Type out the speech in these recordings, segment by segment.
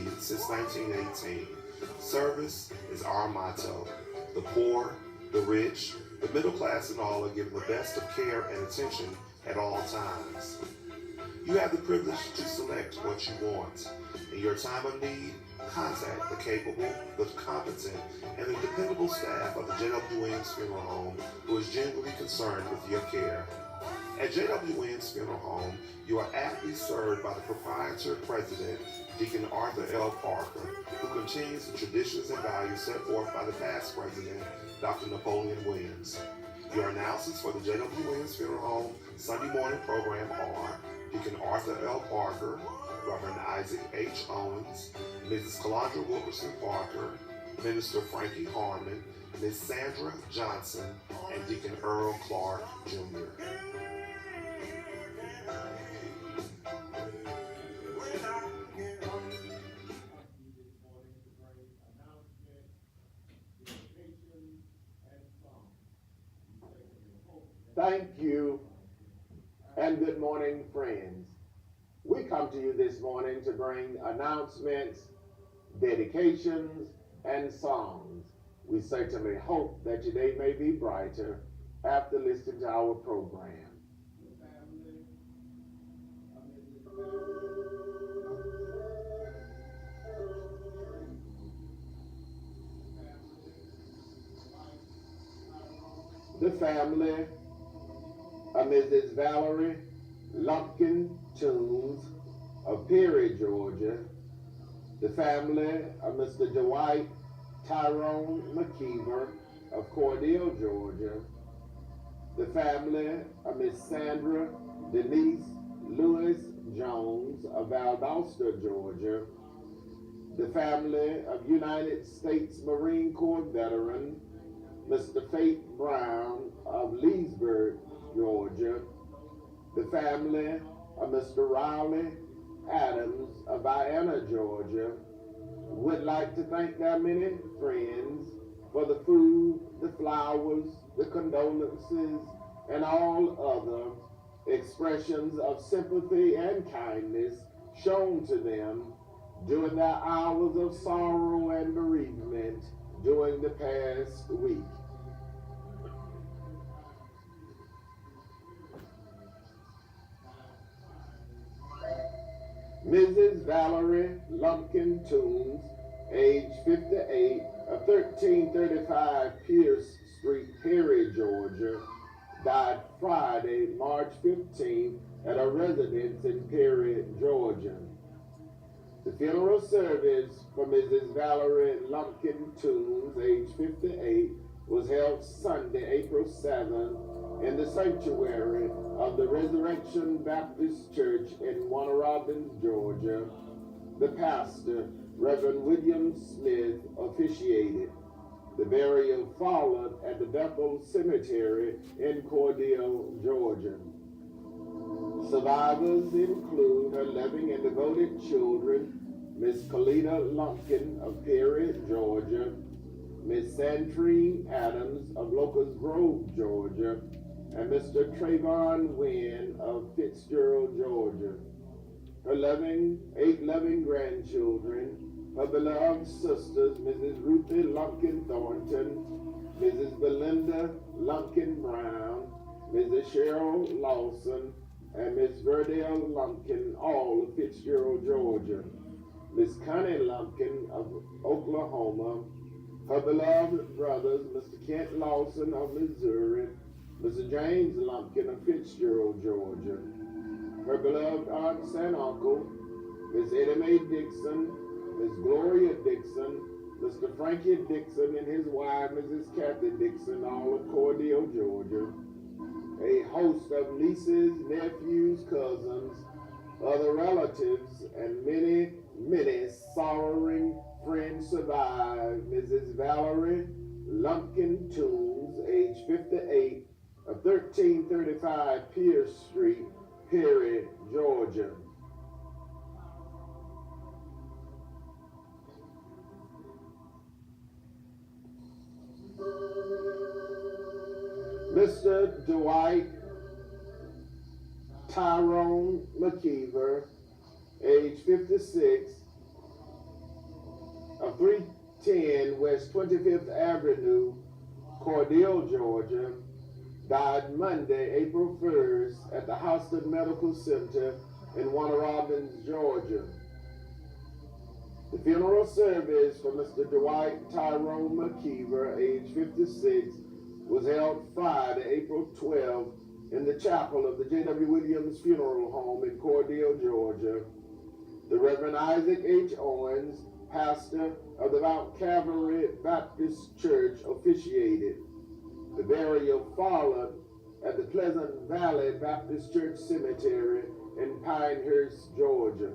need since 1918. Service is our motto. The poor, the rich, the middle class and all are given the best of care and attention at all times. You have the privilege to select what you want. In your time of need, contact the capable, the competent, and the dependable staff of the J.W. Williams Funeral Home who is genuinely concerned with your care. At J.W. Williams Funeral Home, you are aptly served by the proprietor president, Deacon Arthur L. Parker, who continues the traditions and values set forth by the past president, Dr. Napoleon Williams. Your announcers for the J.W. Williams Funeral Home Sunday morning program are Deacon Arthur L. Parker, Reverend Isaac H. Owens, Mrs. Calandra Wilkerson Parker, Minister Frankie Harmon, Ms. Sandra Johnson, and Deacon Earl Clark, Jr. Thank you, and good morning, friends. We come to you this morning to bring announcements, dedications, and songs. We certainly hope that your day may be brighter after listening to our program. The family of Mrs. Valerie Lumpkin Toombs of Perry, Georgia. The family of Mr. Dwight Tyrone McKeever of Cordele, Georgia. The family of Miss Sandra Denise Lewis Jones of Valdosta, Georgia. The family of United States Marine Corps veteran Mr. Faith Brown of Leesburg, Georgia. The family of Mr. Riley Adams of Vienna, Georgia, would like to thank their many friends for the food, the flowers, the condolences, and all other expressions of sympathy and kindness shown to them during their hours of sorrow and bereavement during the past week. Mrs. Valerie Lumpkin Toombs, age 58, of 1335 Pierce Street, Perry, Georgia, died Friday, March 15th, at a residence in Perry, Georgia. The funeral service for Mrs. Valerie Lumpkin Toombs, age 58, was held Sunday, April 7th, in the sanctuary of the Resurrection Baptist Church in Warner Robins, Georgia. The pastor, Reverend William Smith, officiated. The burial followed at the Bethel Cemetery in Cordele, Georgia. Survivors include her loving and devoted children, Miss Kalita Lumpkin of Perry, Georgia, Miss Santrine Adams of Locust Grove, Georgia, and Mr. Trayvon Wynn of Fitzgerald, Georgia. Her eight loving grandchildren, her beloved sisters, Mrs. Ruthie Lumpkin Thornton, Mrs. Belinda Lumpkin Brown, Mrs. Cheryl Lawson, and Miss Verdale Lumpkin, all of Fitzgerald, Georgia. Miss Connie Lumpkin of Oklahoma, her beloved brothers, Mr. Kent Lawson of Missouri, Mr. James Lumpkin of Fitzgerald, Georgia. Her beloved aunts and uncle, Miss Eddie Mae Dixon, Miss Gloria Dixon, Mr. Frankie Dixon and his wife, Mrs. Kathy Dixon, all of Cordele, Georgia. A host of nieces, nephews, cousins, other relatives, and many, many sorrowing friends survive Mrs. Valerie Lumpkin Toombs, age 58, of 1335 Pierce Street, Perry, Georgia. Mr. Dwight Tyrone McKeever, age 56, of 310 West 25th Avenue, Cordele, Georgia, died Monday, April 1st, at the Houston Medical Center in Warner Robins, Georgia. The funeral service for Mr. Dwight Tyrone McKeever, age 56, was held Friday, April 12th, in the chapel of the Jwwilliams Funeral Home in Cordele, Georgia. The Reverend Isaac H. Owens, pastor of the Mount Calvary Baptist Church, officiated. The burial followed at the Pleasant Valley Baptist Church Cemetery in Pinehurst, Georgia.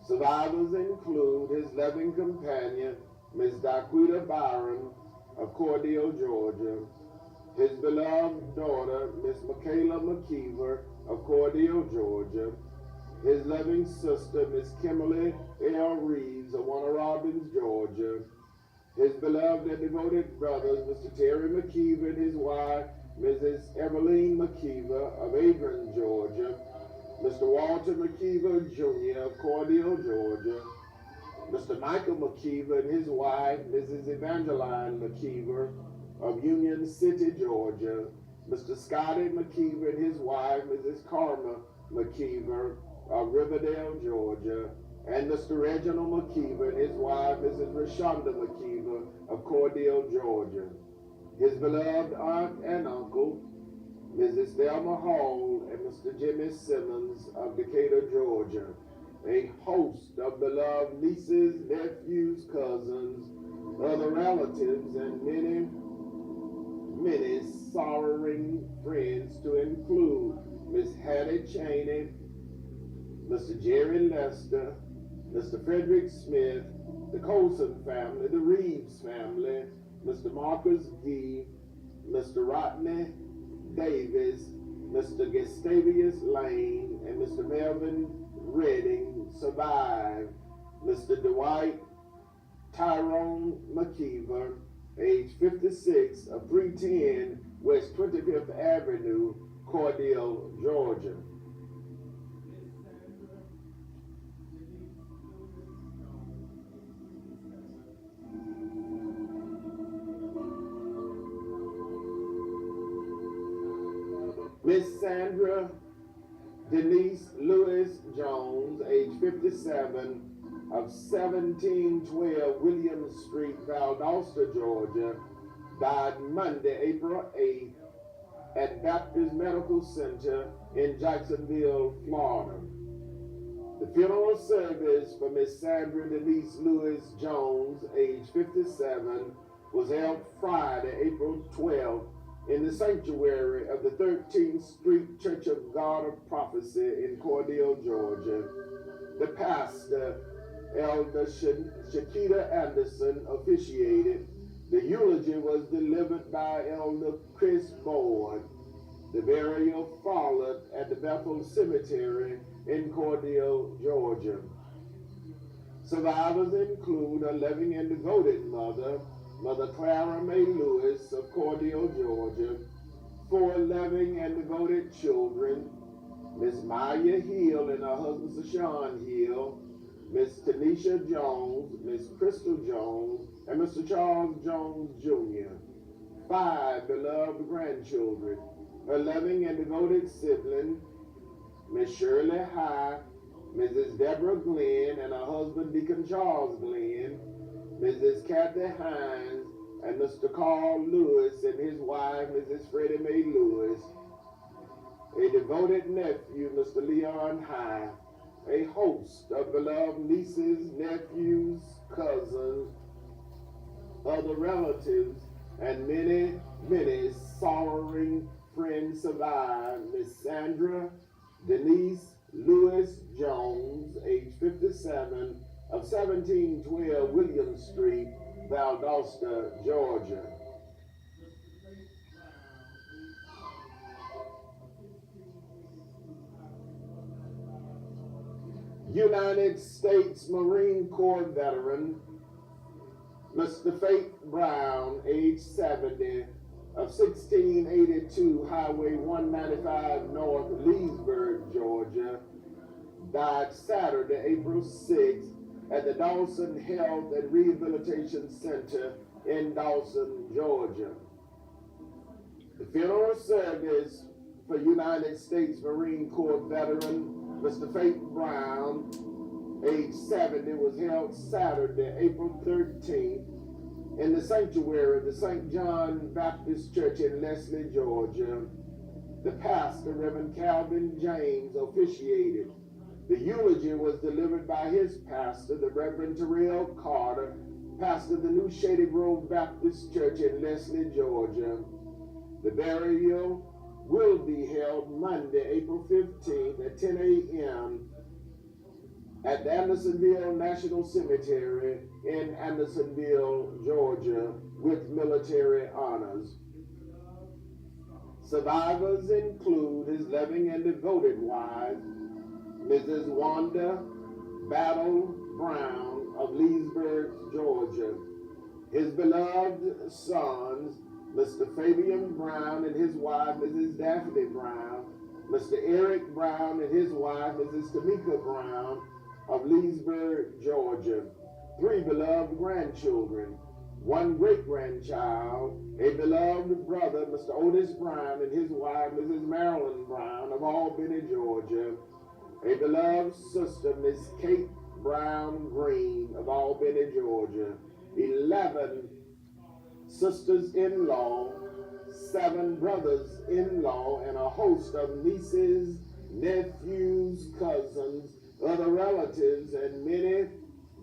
Survivors include his loving companion, Ms. Daquita Byron of Cordele, Georgia, his beloved daughter, Miss Michaela McKeever of Cordele, Georgia, his loving sister, Miss Kimberly L. Reeves of Warner Robins, Georgia, his beloved and devoted brothers, Mr. Terry McKeever and his wife, Mrs. Eveline McKeever of Adrian, Georgia, Mr. Walter McKeever, Jr. of Cordele, Georgia, Mr. Michael McKeever and his wife, Mrs. Evangeline McKeever of Union City, Georgia, Mr. Scotty McKeever and his wife, Mrs. Karma McKeever of Riverdale, Georgia, and Mr. Reginald McKeever and his wife, Mrs. Rashonda McKeever of Cordele, Georgia, his beloved aunt and uncle, Mrs. Thelma Hall and Mr. Jimmy Simmons of Decatur, Georgia, a host of beloved nieces, nephews, cousins, other relatives, and many sorrowing friends, to include Miss Hattie Cheney, Mr. Jerry Lester, Mr. Frederick Smith, the Colson family, the Reeves family, Mr. Marcus Gee, Mr. Rodney Davis, Mr. Gustavius Lane, and Mr. Melvin Redding survived. Mr. Dwight Tyrone McKeever, age 56, of 310 West 25th Avenue, Cordele, Georgia. Miss Sandra Denise Lewis Jones, age 57, of 1712 Williams Street, Valdosta, Georgia, died Monday, April 8th, at Baptist Medical Center in Jacksonville, Florida. The funeral service for Miss Sandra Denise Lewis Jones, age 57, was held Friday, April 12th, in the sanctuary of the 13th Street Church of God of Prophecy in Cordele, Georgia. The pastor, Elder Shakita Anderson, officiated. The eulogy was delivered by Elder Chris Boyd. The burial followed at the Bethel Cemetery in Cordele, Georgia. Survivors include a loving and devoted mother, Mother Clara May Lewis of Cordele, Georgia, 4 loving and devoted children, Miss Maya Hill and her husband Sashawn Hill, Miss Tanisha Jones, Miss Crystal Jones, and Mr. Charles Jones Jr., 5 beloved grandchildren, her loving and devoted sibling, Miss Shirley High, Mrs. Deborah Glenn and her husband Deacon Charles Glenn, Mrs. Kathy Hines, and Mr. Carl Lewis and his wife, Mrs. Freddie Mae Lewis, a devoted nephew, Mr. Leon High, a host of beloved nieces, nephews, cousins, other relatives, and many sorrowing friends survive. Miss Sandra Denise Lewis Jones, age 57, of 1712 Williams Street, Valdosta, Georgia. United States Marine Corps veteran, Mr. Faith Brown, age 70, of 1682 Highway 195 North, Leesburg, Georgia, died Saturday, April 6th, at the Dawson Health and Rehabilitation Center in Dawson, Georgia. The funeral service for United States Marine Corps veteran Mr. Faith Brown, age 70, was held Saturday, April 13th, in the sanctuary of the St. John Baptist Church in Leslie, Georgia. The pastor, Reverend Calvin James, officiated. The eulogy was delivered by his pastor, the Reverend Terrell Carter, pastor of the New Shady Grove Baptist Church in Leslie, Georgia. The burial will be held Monday, April 15th at 10 a.m. at the Andersonville National Cemetery in Andersonville, Georgia, with military honors. Survivors include his loving and devoted wife, Mrs. Wanda Battle Brown of Leesburg, Georgia, his beloved sons, Mr. Fabian Brown and his wife, Mrs. Daphne Brown, Mr. Eric Brown and his wife, Mrs. Tamika Brown of Leesburg, Georgia, 3 beloved grandchildren, 1 great-grandchild, a beloved brother, Mr. Otis Brown and his wife, Mrs. Marilyn Brown of Albany, Georgia, a beloved sister, Miss Kate Brown Green of Albany, Georgia, 11 sisters-in-law, 7 brothers-in-law, and a host of nieces, nephews, cousins, other relatives, and many,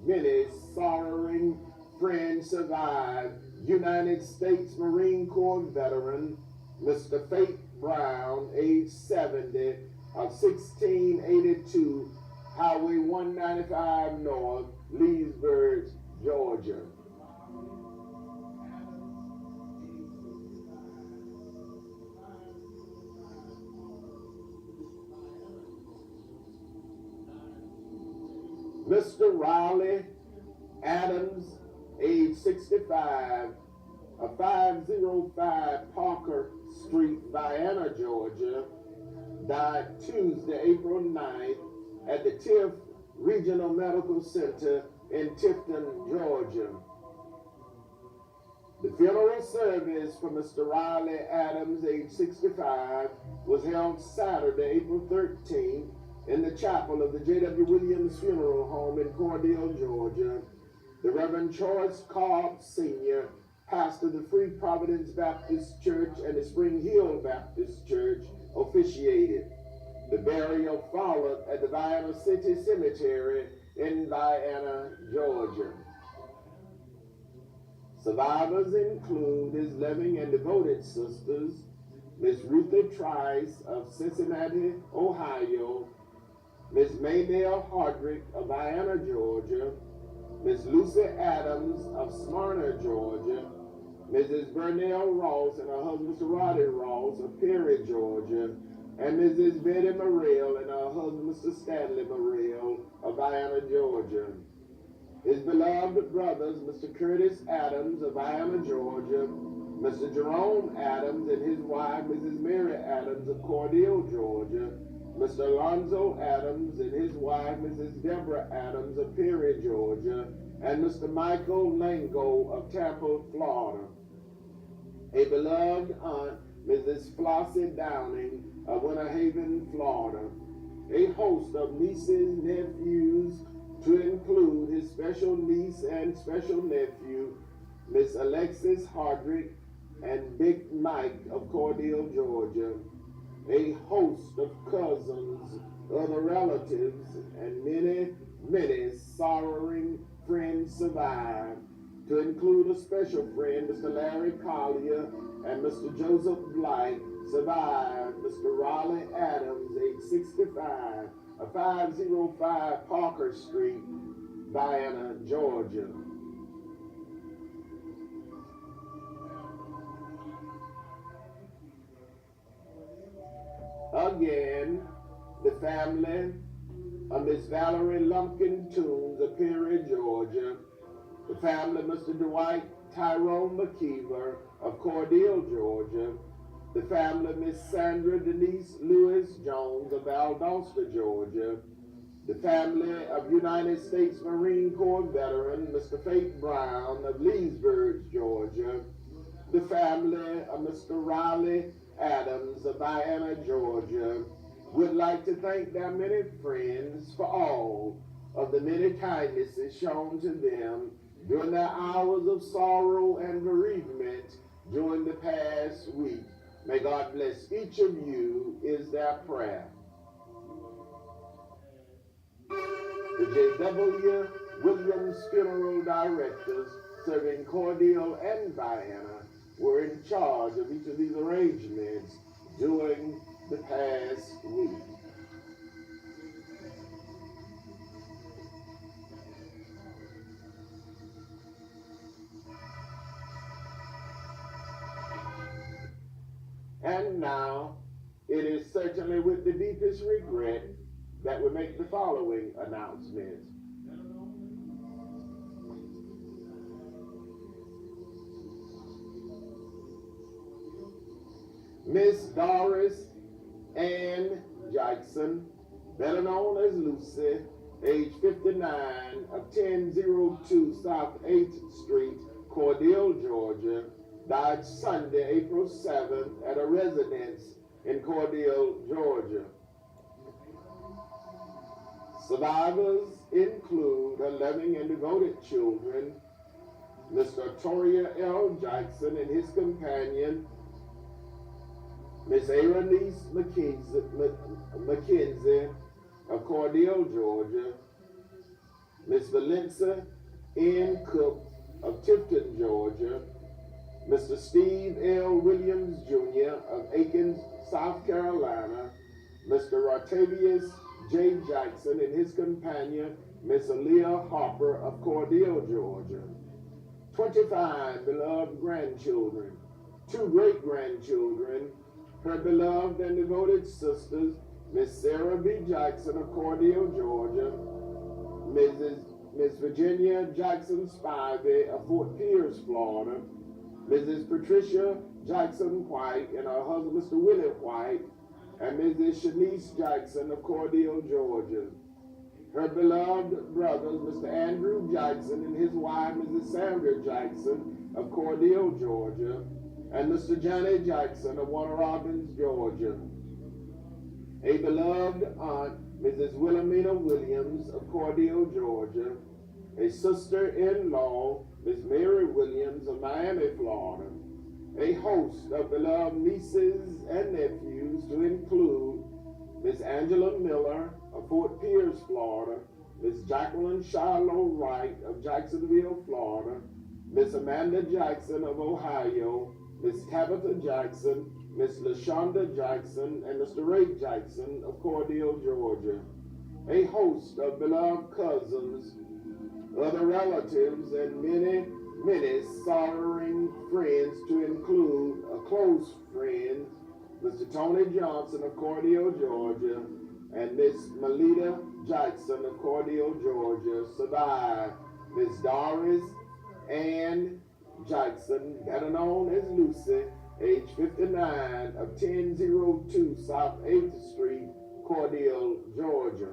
many sorrowing friends survive. United States Marine Corps veteran, Mr. Faith Brown, age 70, of 1682, Highway 195 North, Leesburg, Georgia. Mr. Riley Adams, age 65, of 505 Parker Street, Vienna, Georgia, died Tuesday, April 9th at the Tiff Regional Medical Center in Tifton, Georgia. The funeral service for Mr. Riley Adams, age 65, was held Saturday, April 13th, in the chapel of the Jwwilliams Funeral Home in Cordele, Georgia. The Reverend Choice Cobb Sr., pastor of the Free Providence Baptist Church and the Spring Hill Baptist Church, officiated. The burial followed at the Vienna City Cemetery in Vienna, Georgia. Survivors include his loving and devoted sisters, Miss Rutha Trice of Cincinnati, Ohio, Miss Maynell Hardrick of Vienna, Georgia, Miss Lucy Adams of Smyrna, Georgia, Mrs. Burnell Ross and her husband, Mr. Roddy Ross of Perry, Georgia, and Mrs. Betty Morrell and her husband, Mr. Stanley Morrell of Vienna, Georgia. His beloved brothers, Mr. Curtis Adams of Vienna, Georgia, Mr. Jerome Adams and his wife, Mrs. Mary Adams of Cordele, Georgia, Mr. Alonzo Adams and his wife, Mrs. Deborah Adams of Perry, Georgia, and Mr. Michael Lango of Tampa, Florida. A beloved aunt, Mrs. Flossie Downing of Winter Haven, Florida. A host of nieces, nephews, to include his special niece and special nephew, Miss Alexis Hardrick and Big Mike of Cordele, Georgia. A host of cousins, other relatives, and many, many sorrowing friends survive, to include a special friend, Mr. Larry Collier, and Mr. Joseph Blight, survived Mr. Raleigh Adams, age 65, of 505 Parker Street, Vienna, Georgia. Again, the family of Miss Valerie Lumpkin Toombs of Perry, Georgia, the family of Mr. Dwight Tyrone McKeever of Cordele, Georgia, the family of Miss Sandra Denise Lewis Jones of Valdosta, Georgia, The family of United States Marine Corps veteran Mr. Faith Brown of Leesburg, Georgia. The family of Mr. Riley Adams of Vienna, Georgia, would like to thank their many friends for all of the many kindnesses shown to them during their hours of sorrow and bereavement during the past week. May God bless each of you is their prayer. The Jwwilliams funeral directors serving Cordele and Vienna were in charge of each of these arrangements during the past week. And now, it is certainly with the deepest regret that we make the following announcements. Miss Doris Ann Jackson, better known as Lucy, age 59, of 1002 South 8th Street, Cordele, Georgia, died Sunday, April 7th at a residence in Cordele, Georgia. Survivors include her loving and devoted children, Mr. Toria L. Jackson and his companion, Miss Aaronice McKenzie of Cordele, Georgia, Miss Valencia N. Cook of Tifton, Georgia, Mr. Steve L. Williams, Jr. of Aikens, South Carolina, Mr. Octavius J. Jackson and his companion, Miss Aaliyah Harper of Cordele, Georgia. 25 beloved grandchildren, 2 great-grandchildren, her beloved and devoted sisters, Miss Sarah B. Jackson of Cordele, Georgia, Miss Virginia Jackson Spivey of Fort Pierce, Florida, Mrs. Patricia Jackson White and her husband, Mr. Willie White, and Mrs. Shanice Jackson of Cordele, Georgia. Her beloved brothers, Mr. Andrew Jackson and his wife, Mrs. Sandra Jackson of Cordele, Georgia, and Mr. Johnny Jackson of Warner Robins, Georgia. A beloved aunt, Mrs. Wilhelmina Williams of Cordele, Georgia. A sister-in-law, Miss Mary Williams of Miami, Florida. A host of beloved nieces and nephews to include Miss Angela Miller of Fort Pierce, Florida, Miss Jacqueline Shiloh Wright of Jacksonville, Florida, Miss Amanda Jackson of Ohio, Miss Tabitha Jackson, Miss LaShonda Jackson, and Mr. Ray Jackson of Cordele, Georgia. A host of beloved cousins, other relatives, and many sorrowing friends to include a close friend, Mr. Tony Johnson of Cordele, Georgia, and Miss Melita Jackson of Cordele, Georgia. Survive Miss Doris Ann Jackson, better known as Lucy, age 59, of 1002 South 8th Street, Cordele, Georgia.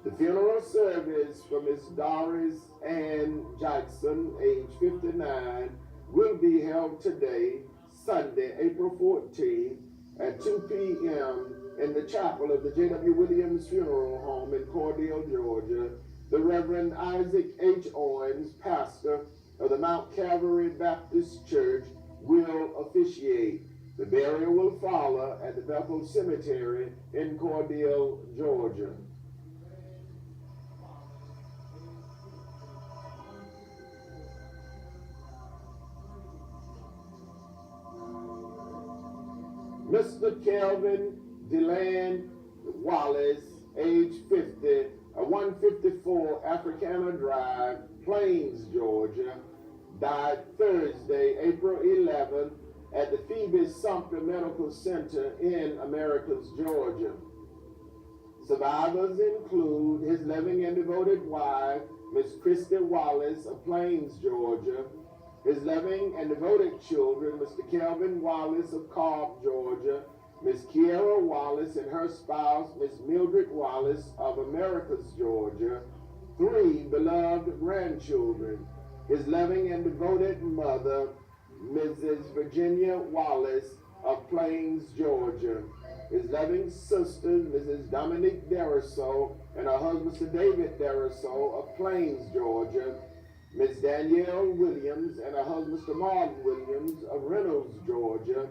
The funeral service for Miss Doris Ann Jackson, age 59, will be held today, Sunday, April 14th, at 2 p.m. in the chapel of the Jwwilliams Funeral Home in Cordele, Georgia. The Reverend Isaac H. Owens, pastor of the Mount Calvary Baptist Church, will officiate. The burial will follow at the Bethel Cemetery in Cordele, Georgia. Mr. Kelvin DeLand Wallace, age 50, 154 Africana Drive, Plains, Georgia, died Thursday, April 11th, at the Phoebe Sumter Medical Center in Americus, Georgia. Survivors include his loving and devoted wife, Miss Christy Wallace of Plains, Georgia, his loving and devoted children, Mr. Kelvin Wallace of Cobb, Georgia, Miss Kiera Wallace and her spouse, Miss Mildred Wallace of Americus, Georgia. 3 beloved grandchildren. His loving and devoted mother, Mrs. Virginia Wallace of Plains, Georgia. His loving sisters, Mrs. Dominique Deriso and her husband, Sir David Deriso of Plains, Georgia. Miss Danielle Williams and her husband, Mr. Martin Williams of Reynolds, Georgia.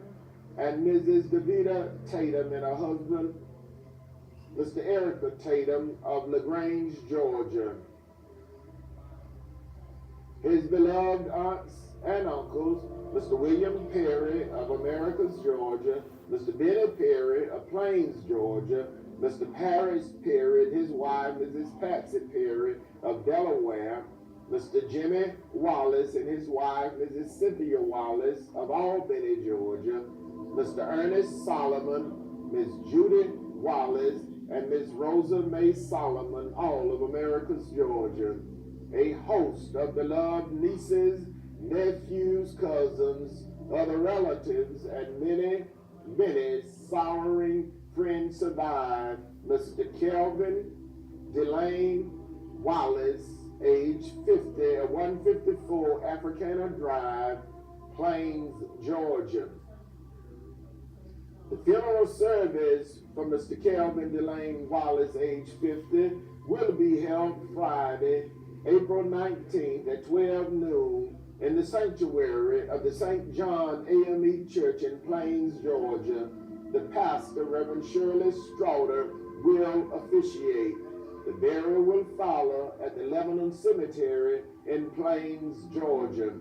And Mrs. Davida Tatum and her husband, Mr. Erica Tatum of LaGrange, Georgia. His beloved aunts and uncles, Mr. William Perry of Americus, Georgia, Mr. Benny Perry of Plains, Georgia, Mr. Paris Perry and his wife, Mrs. Patsy Perry of Delaware, Mr. Jimmy Wallace and his wife, Mrs. Cynthia Wallace of Albany, Georgia, Mr. Ernest Solomon, Miss Judy Wallace, and Miss Rosa May Solomon, all of Americus, Georgia. A host of beloved nieces, nephews, cousins, other relatives, and many, many sorrowing friends survive. Mr. Kelvin Delane Wallace, age 50, at 154 Africana Drive, Plains, Georgia. The funeral service for Mr. Kelvin Delane Wallace, age 50, will be held Friday, April 19th at 12 noon in the sanctuary of the St. John AME Church in Plains, Georgia. The pastor, Reverend Shirley Strouder, will officiate. The burial will follow at the Lebanon Cemetery in Plains, Georgia.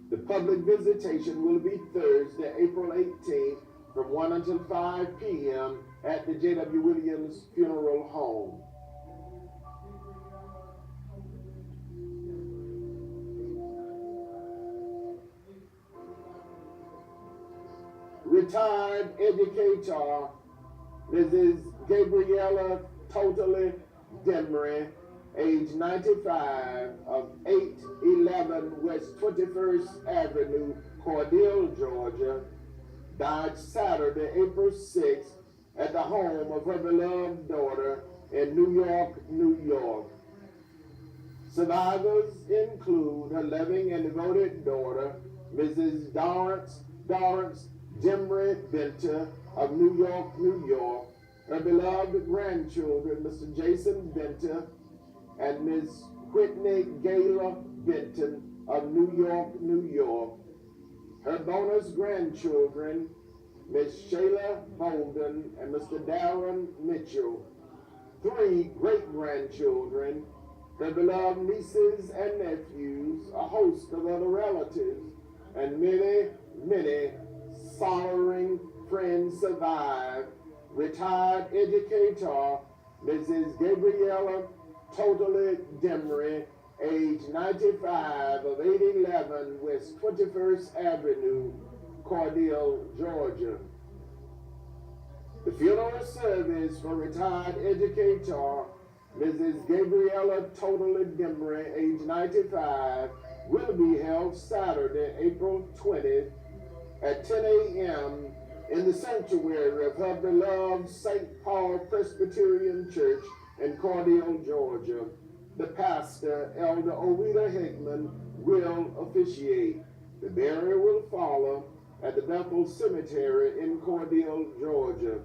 The public visitation will be Thursday, April 18th from 1 until 5 p.m. at the Jwwilliams Funeral Home. Retired educator, Mrs. Gabriella Totally Demery, age 95, of 811 West 21st Avenue, Cordele, Georgia, died Saturday, April 6th, at the home of her beloved daughter in New York, New York. Survivors include her loving and devoted daughter, Mrs. Dorrance Demery Benter of New York, New York, her beloved grandchildren, Mr. Jason Benter and Miss Whitney Gayla Benton of New York, New York, her bonus grandchildren, Miss Shayla Bolden and Mr. Darren Mitchell, 3 great-grandchildren, her beloved nieces and nephews, a host of other relatives, and many, many sorrowing friends survive. Retired educator, Mrs. Gabriella Totally Demery, age 95, of 811 West 21st Avenue, Cordele, Georgia. The funeral service for retired educator, Mrs. Gabriella Totally Demery, age 95, will be held Saturday, April 20th at 10 a.m. in the sanctuary of her beloved St. Paul Presbyterian Church in Cordele, Georgia. The pastor, Elder Owita Hickman, will officiate. The burial will follow at the Bethel Cemetery in Cordele, Georgia.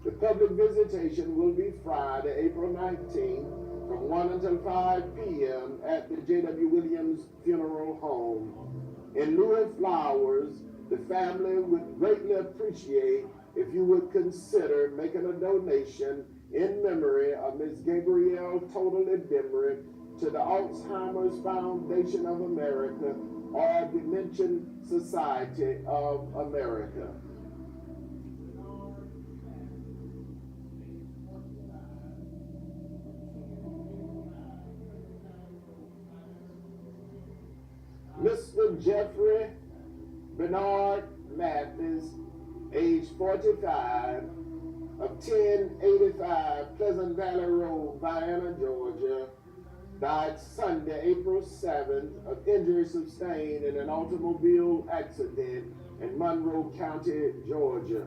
The public visitation will be Friday, April 19th from 1 until 5 p.m. at the Jwwilliams Funeral Home. In lieu of flowers, the family would greatly appreciate if you would consider making a donation in memory of Ms. Gabrielle Totally Demery to the Alzheimer's Foundation of America or Dementia Society of America. Mr. Jeffrey Bernard Mathis, age 45, of 1085 Pleasant Valley Road, Vienna, Georgia, died Sunday, April 7th, of injury sustained in an automobile accident in Monroe County, Georgia.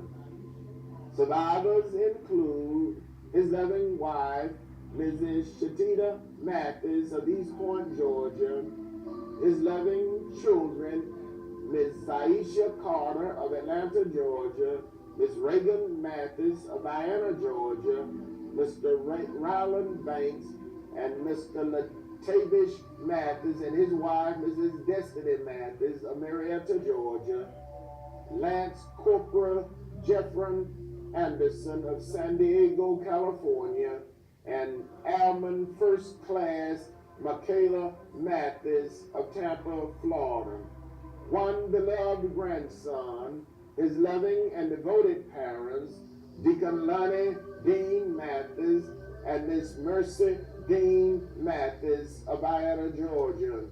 Survivors include his loving wife, Mrs. Shatita Mathis of East Point, Georgia, his loving children, Ms. Saisha Carter of Atlanta, Georgia, Ms. Reagan Mathis of Vienna, Georgia, Mr. Ryland Banks, and Mr. Latavish Mathis and his wife, Mrs. Destiny Mathis of Marietta, Georgia, Lance Corporal Jeffrey Anderson of San Diego, California, and Airman First Class Michaela Mathis of Tampa, Florida. One beloved grandson, his loving and devoted parents, Deacon Lonnie Dean Mathis and Miss Mercy Dean Mathis of Vienna, Georgia.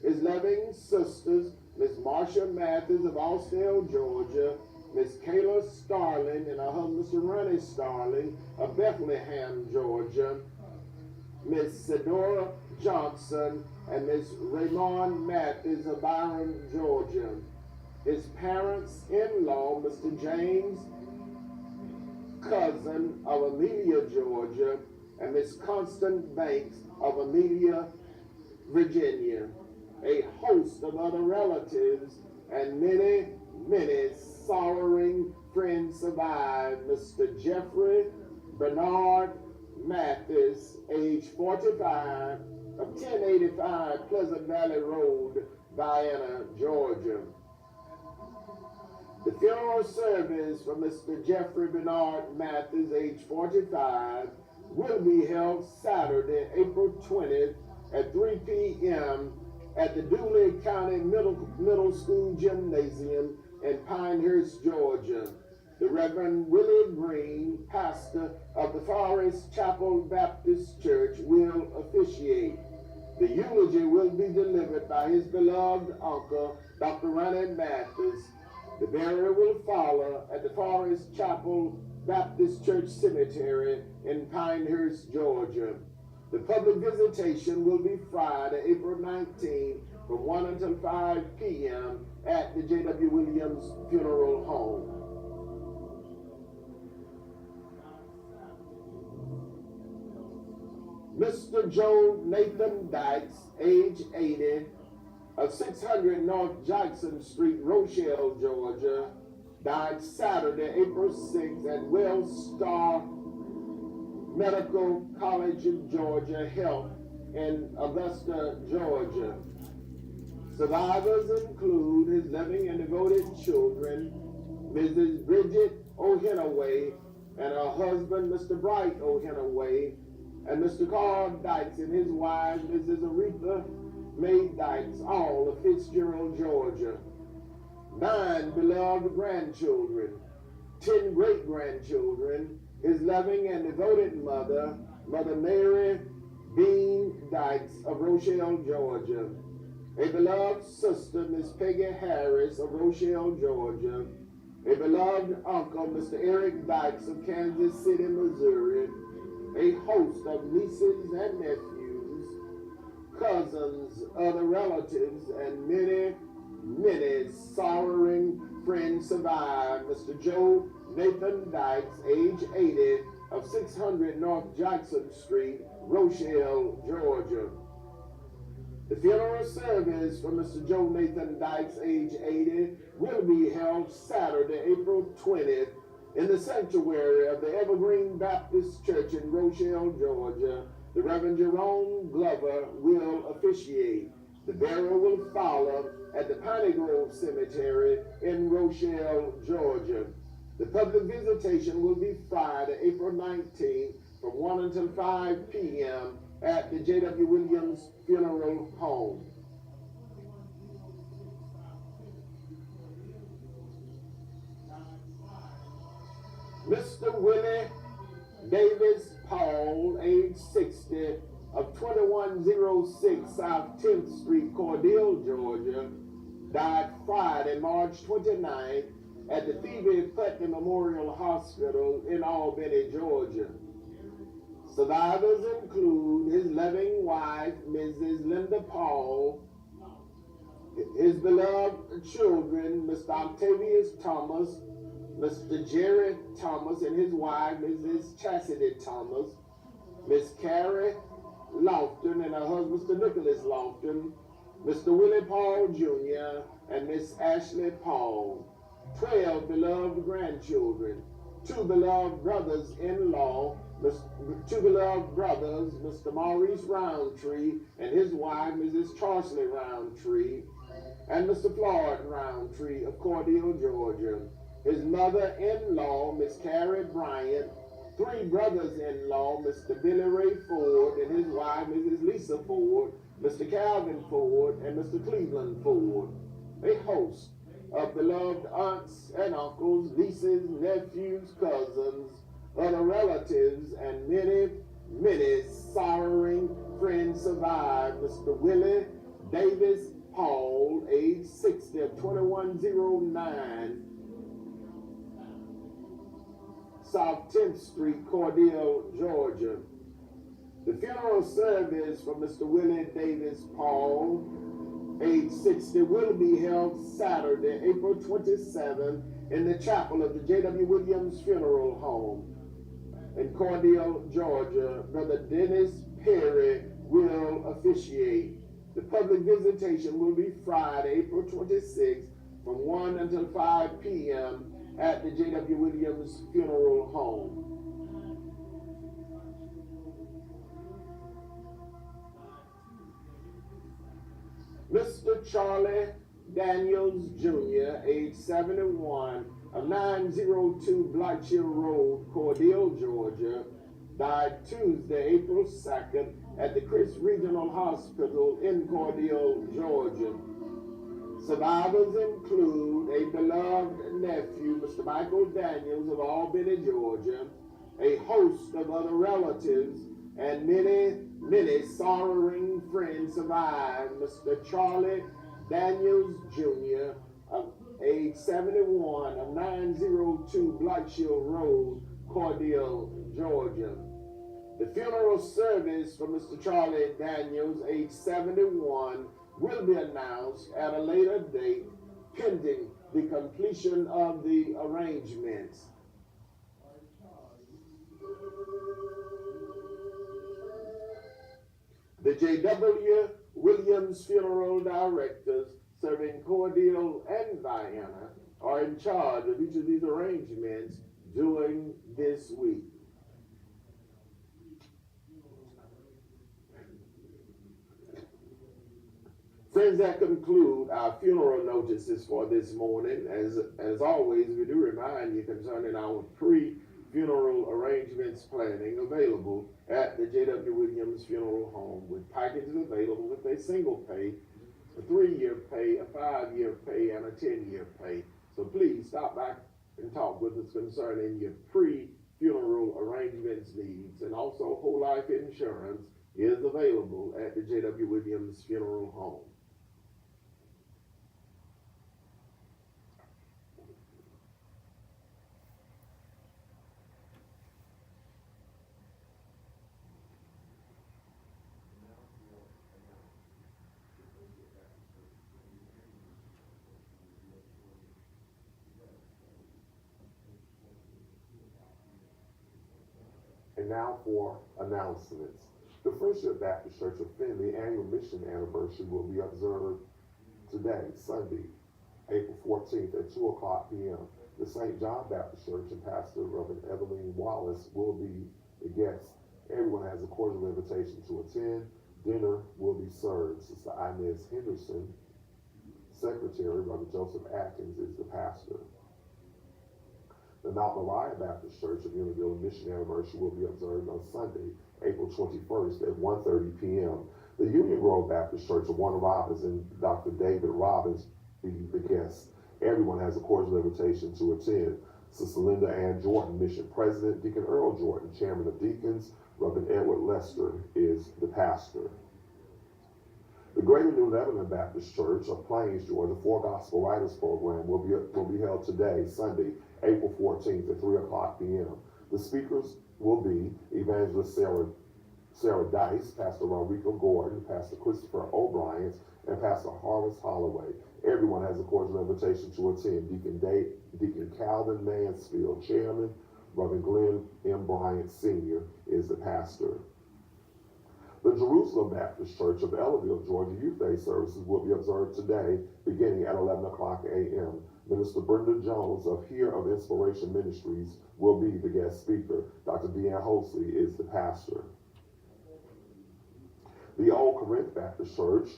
His loving sisters, Miss Marsha Mathis of Austell, Georgia, Miss Kayla Starling and her husband, Mr. Ronnie Starling of Bethlehem, Georgia, Miss Sedora Johnson and Miss Raymond Mathis of Byron, Georgia. His parents-in-law, Mr. James Cousin of Amelia, Georgia, and Miss Constance Banks of Amelia, Virginia. A host of other relatives and many, many sorrowing friends survive. Mr. Jeffrey Bernard Mathis, age 45, of 1085 Pleasant Valley Road, Vienna, Georgia. The funeral service for Mr. Jeffrey Bernard Mathis, age 45, will be held Saturday, April 20th at 3 p.m. at the Dooley County Middle School Gymnasium in Pinehurst, Georgia. The Reverend Willie Green, pastor of the Forest Chapel Baptist Church, will officiate. The eulogy will be delivered by his beloved uncle, Dr. Ronnie Mathis. The burial will follow at the Forest Chapel Baptist Church Cemetery in Pinehurst, Georgia. The public visitation will be Friday, April 19th, from 1 until 5 p.m. at the Jwwilliams Funeral Home. Mr. Joe Nathan Dykes, age 80, of 600 North Jackson Street, Rochelle, Georgia, died Saturday, April 6th at Wellstar Medical College of Georgia Health in Augusta, Georgia. Survivors include his loving and devoted children, Mrs. Bridget O'Henaway and her husband, Mr. Bright O'Henaway, and Mr. Carl Dykes and his wife, Mrs. Aretha May Dykes, all of Fitzgerald, Georgia. 9 beloved grandchildren, 10 great-grandchildren, his loving and devoted mother, Mother Mary Bean Dykes of Rochelle, Georgia. A beloved sister, Miss Peggy Harris of Rochelle, Georgia. A beloved uncle, Mr. Eric Dykes of Kansas City, Missouri. A host of nieces and nephews, cousins, other relatives, and many, many sorrowing friends survive. Mr. Joe Nathan Dykes, age 80, of 600 North Jackson Street, Rochelle, Georgia. The funeral service for Mr. Joe Nathan Dykes, age 80, will be held Saturday, April 20th, in the sanctuary of the Evergreen Baptist Church in Rochelle, Georgia. The Reverend Jerome Glover will officiate. The burial will follow at the Piney Grove Cemetery in Rochelle, Georgia. The public visitation will be Friday, April 19th, from 1 until 5 p.m. at the Jwwilliams Funeral Home. Mr. Willie Davis Paul, age 60, of 2106 South 10th Street, Cordele, Georgia, died Friday, March 29th, at the Phoebe Putnam Memorial Hospital in Albany, Georgia. Survivors include his loving wife, Mrs. Linda Paul, his beloved children, Mr. Octavius Thomas, Mr. Jerry Thomas and his wife, Mrs. Chastity Thomas, Miss Carrie Lofton and her husband, Mr. Nicholas Lofton, Mr. Willie Paul Jr., and Miss Ashley Paul. 12 beloved grandchildren, 2 beloved brothers-in-law, 2 beloved brothers, Mr. Maurice Roundtree and his wife, Mrs. Charsley Roundtree, and Mr. Floyd Roundtree of Cordele, Georgia. His mother-in-law, Miss Carrie Bryant, 3 brothers-in-law, Mr. Billy Ray Ford and his wife, Mrs. Lisa Ford, Mr. Calvin Ford, and Mr. Cleveland Ford. A host of beloved aunts and uncles, nieces, nephews, cousins, other relatives, and many, many sorrowing friends survive. Mr. Willie Davis Paul, age 60, of 2109 South 10th Street, Cordele, Georgia. The funeral service for Mr. Willie Davis Paul, age 60, will be held Saturday, April 27th, in the chapel of the Jwwilliams Funeral Home in Cordele, Georgia. Brother Dennis Perry will officiate. The public visitation will be Friday, April 26th, from 1 until 5 p.m. at the Jwwilliams Funeral Home. Mr. Charlie Daniels Jr., age 71, of 902 Blackshill Road, Cordele, Georgia, died Tuesday, April 2nd, at the Chris Regional Hospital in Cordele, Georgia. Survivors include a beloved nephew, Mr. Michael Daniels of Albany, Georgia, a host of other relatives, and many, many sorrowing friends survive. Mr. Charlie Daniels Jr., of age 71, of 902 Blackshill Road, Cordele, Georgia. The funeral service for Mr. Charlie Daniels, age 71, will be announced at a later date, pending the completion of the arrangements. The Jwwilliams funeral directors serving Cordele and Vienna are in charge of each of these arrangements during this week. Friends, that conclude our funeral notices for this morning. As always, we do remind you concerning our pre-funeral arrangements planning available at the Jwwilliams Funeral Home, with packages available with a single pay, a 3-year pay, a 5-year pay, and a 10-year pay. So please stop back and talk with us concerning your pre-funeral arrangements needs. And also whole life insurance is available at the Jwwilliams Funeral Home. And now for announcements. The Friendship Baptist Church of Findlay annual mission anniversary will be observed today, Sunday, April 14th at 2 o'clock p.m. The St. John Baptist Church and Pastor Reverend Evelyn Wallace will be the guests. Everyone has a cordial invitation to attend. Dinner will be served. Sister Inez Henderson, Secretary. Brother Joseph Atkins is the pastor. The Mount Moriah Baptist Church of Unionville mission anniversary will be observed on Sunday, April 21st at 1:30 p.m. The Union Grove Baptist Church of Warner Robins and Dr. David Robbins be the guests. Everyone has a cordial invitation to attend. Sister Linda Ann Jordan, Mission President. Deacon Earl Jordan, Chairman of Deacons. Reverend Edward Lester is the pastor. The Greater New Lebanon Baptist Church of Plains, Georgia, 4 Gospel Writers Program will be held today, Sunday, April 14th at 3 o'clock p.m. The speakers will be Evangelist Sarah Dice, Pastor Rodrigo Gordon, Pastor Christopher O'Brien, and Pastor Harvest Holloway. Everyone has a cordial invitation to attend. Deacon Calvin Mansfield, chairman. Reverend Glenn M. Bryant Sr. is the pastor. The Jerusalem Baptist Church of Ellerville, Georgia Youth Day services will be observed today beginning at 11 o'clock a.m. Minister Brenda Jones of Here of Inspiration Ministries will be the guest speaker. Dr. Deanne Holsey is the pastor. The Old Corinth Baptist Church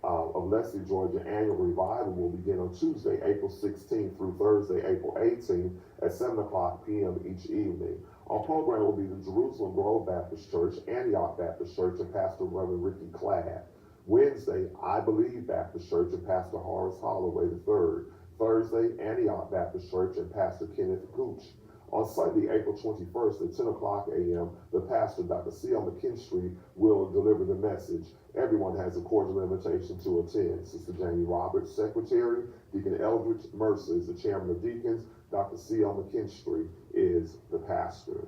of Leslie, Georgia annual revival will begin on Tuesday, April 16th through Thursday, April 18th at 7 o'clock p.m. each evening. On program will be the Jerusalem Grove Baptist Church, Antioch Baptist Church, and Pastor Reverend Ricky Cladd. Wednesday, I Believe Baptist Church and Pastor Horace Holloway III. Thursday, Antioch Baptist Church and Pastor Kenneth Gooch. On Sunday, April 21st at 10 o'clock a.m., the pastor, Dr. C.L. McKinstry, will deliver the message. Everyone has a cordial invitation to attend. Sister Jamie Roberts, Secretary. Deacon Eldridge Mercer is the Chairman of Deacons. Dr. C.L. McKinstry is the pastor.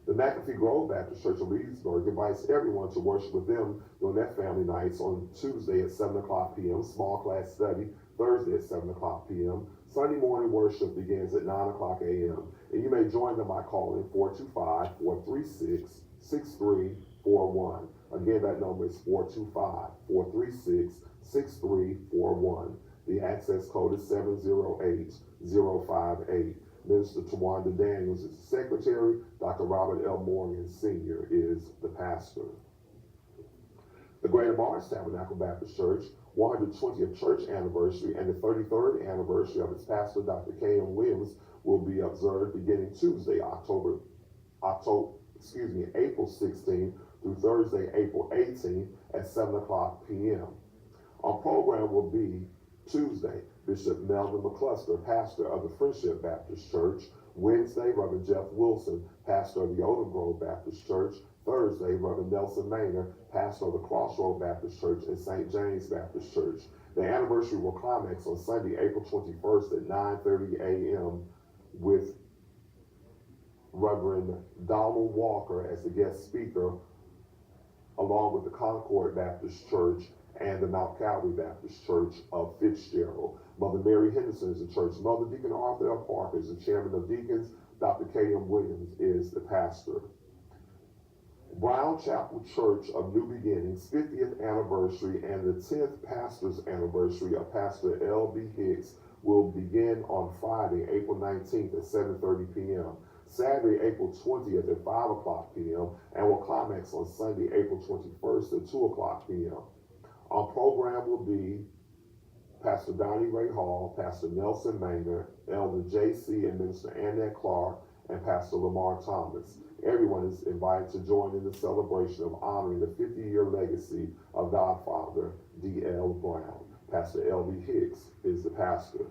The McAfee Grove Baptist Church of Leesburg invites everyone to worship with them during their family nights on Tuesday at 7 o'clock p.m., small class study, Thursday at 7 o'clock p.m. Sunday morning worship begins at 9 o'clock a.m., and you may join them by calling 425-436-6341. Again, that number is 425-436-6341. The access code is 708058. Minister Tawanda Daniels is the secretary. Dr. Robert L. Morgan Sr. is the pastor. The Greater Mars Tabernacle Baptist Church 120th church anniversary and the 33rd anniversary of its pastor, Dr. Jwwilliams, will be observed beginning Tuesday, April 16th through Thursday, April 18th at 7 o'clock p.m. On program will be Tuesday, Bishop Melvin McCluster, pastor of the Friendship Baptist Church. Wednesday, Reverend Jeff Wilson, pastor of the Odom Grove Baptist Church. Thursday, Reverend Nelson Maynard, pastor of the Crossroad Baptist Church and St. James Baptist Church. The anniversary will climax on Sunday, April 21st at 9:30 a.m. with Reverend Donald Walker as the guest speaker, along with the Concord Baptist Church and the Mount Calvary Baptist Church of Fitzgerald. Mother Mary Henderson is the church mother. Deacon Arthur L. Parker is the chairman of deacons. Dr. K.M. Williams is the pastor. Brown Chapel Church of New Beginnings 50th anniversary and the 10th pastor's anniversary of Pastor L.B. Hicks will begin on Friday, April 19th at 7:30 p.m. Saturday, April 20th at 5 o'clock p.m. and will climax on Sunday, April 21st at 2 o'clock p.m. On program will be Pastor Donnie Ray Hall, Pastor Nelson Maynard, Elder J.C. and Minister Annette Clark, and Pastor Lamar Thomas. Everyone is invited to join in the celebration of honoring the 50-year legacy of Godfather D.L. Brown. Pastor L.B. Hicks is the pastor.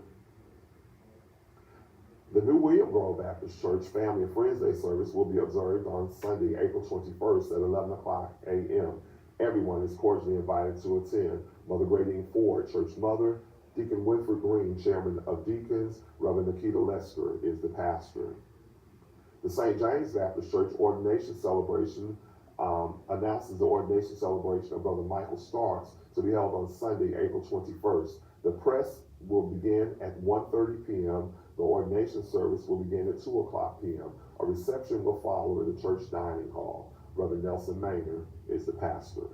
The New William Grove Baptist Church Family and Friends Day service will be observed on Sunday, April 21st at 11 o'clock a.m. Everyone is cordially invited to attend. Mother Gradine Ford, church mother. Deacon Winfred Green, chairman of deacons. Reverend Nikita Lester is the pastor. The St. James Baptist Church ordination celebration announces the ordination celebration of Brother Michael Starks to be held on Sunday, April 21st. The press will begin at 1:30 p.m. The ordination service will begin at 2 o'clock p.m. A reception will follow in the church dining hall. Reverend Nelson Maynard is the pastor.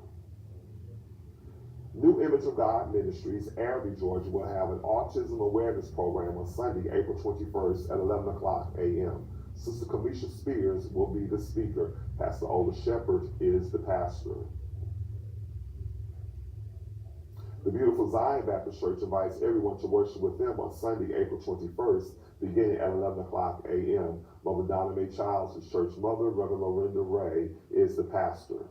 New Image of God Ministries, Araby, Georgia, will have an autism awareness program on Sunday, April 21st at 11 o'clock a.m. Sister Kamisha Spears will be the speaker. Pastor Ola Shepherd is the pastor. The Beautiful Zion Baptist Church invites everyone to worship with them on Sunday, April 21st, beginning at 11 o'clock a.m. Mother Donna Mae Childs, his church mother. Reverend Lorinda Ray is the pastor.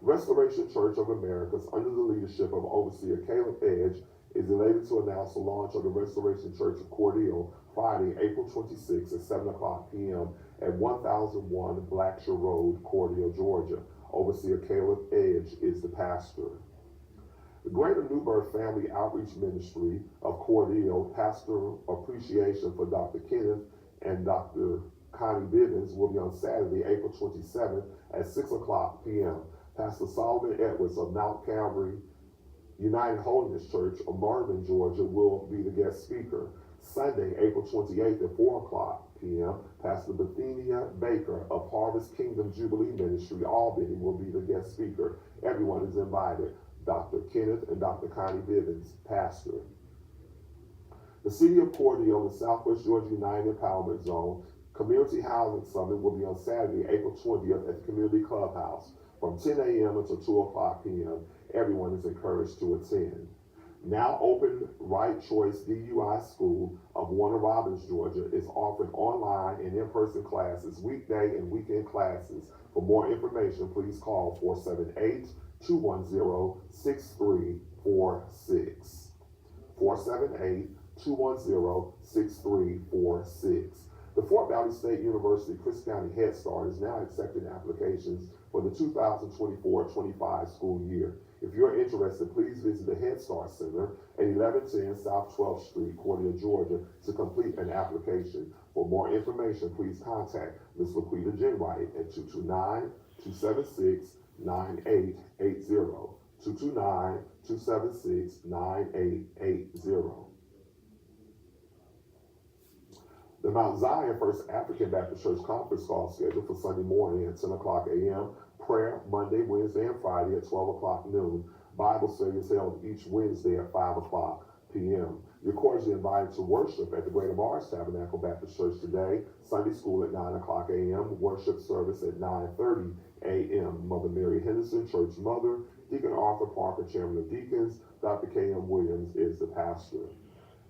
Restoration Church of Americas, under the leadership of Overseer Caleb Edge, is elated to announce the launch of the Restoration Church of Cordele Friday, April 26th at 7 o'clock p.m. at 1001 Blacksher Road, Cordele, Georgia. Overseer Caleb Edge is the pastor. The Greater New Birth Family Outreach Ministry of Cordele Pastoral Appreciation for Dr. Kenneth and Dr. Connie Bivens will be on Saturday, April 27th at 6 o'clock p.m. Pastor Solomon Edwards of Mount Calvary United Holiness Church of Marvin, Georgia will be the guest speaker. Sunday, April 28th at 4 o'clock p.m., Pastor Bethania Baker of Harvest Kingdom Jubilee Ministry, Albany, will be the guest speaker. Everyone is invited. Dr. Kenneth and Dr. Connie Bivens, pastor. The City of Cordele and Southwest Georgia United Empowerment Zone Community Housing Summit will be on Saturday, April 20th at the Community Clubhouse from 10 a.m. until 2 o'clock p.m. Everyone is encouraged to attend. Now open Right Choice DUI School of Warner Robins, Georgia is offering online and in-person classes, weekday and weekend classes. For more information, please call 478-210-6346. 478-210-6346. The Fort Valley State University Chris County Head Start is now accepting applications for the 2024-25 school year. If you're interested, please visit the Head Start Center at 1110 South 12th Street, Cordele, Georgia, to complete an application. For more information, please contact Ms. Laquita Jenwright at 229-276-9880. 229-276-9880. The Mount Zion First African Baptist Church Conference Call scheduled for Sunday morning at 10 o'clock a.m. Prayer Monday, Wednesday, and Friday at 12 o'clock noon. Bible study is held each Wednesday at 5 o'clock p.m. You're cordially invited to worship at the Greater Mars Tabernacle Baptist Church today. Sunday school at 9 o'clock a.m. Worship service at 9:30 a.m. Mother Mary Henderson, Church Mother. Deacon Arthur Parker, Chairman of Deacons. Dr. K.M. Williams is the pastor.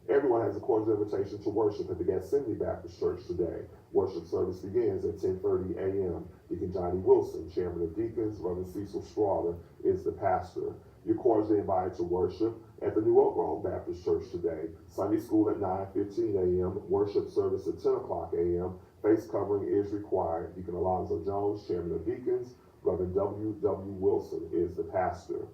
Everyone has a cordial invitation to worship at the Gethsemane Baptist Church today. Worship service begins at 10:30 a.m. Deacon Johnny Wilson, Chairman of Deacons, Reverend Cecil Strawder is the pastor. You're cordially invited to worship at the New Oak Grove Baptist Church today. Sunday school at 9:15 a.m. Worship service at 10 o'clock a.m. Face covering is required. Deacon Alonzo Jones, Chairman of Deacons, Reverend W.W. Wilson is the pastor.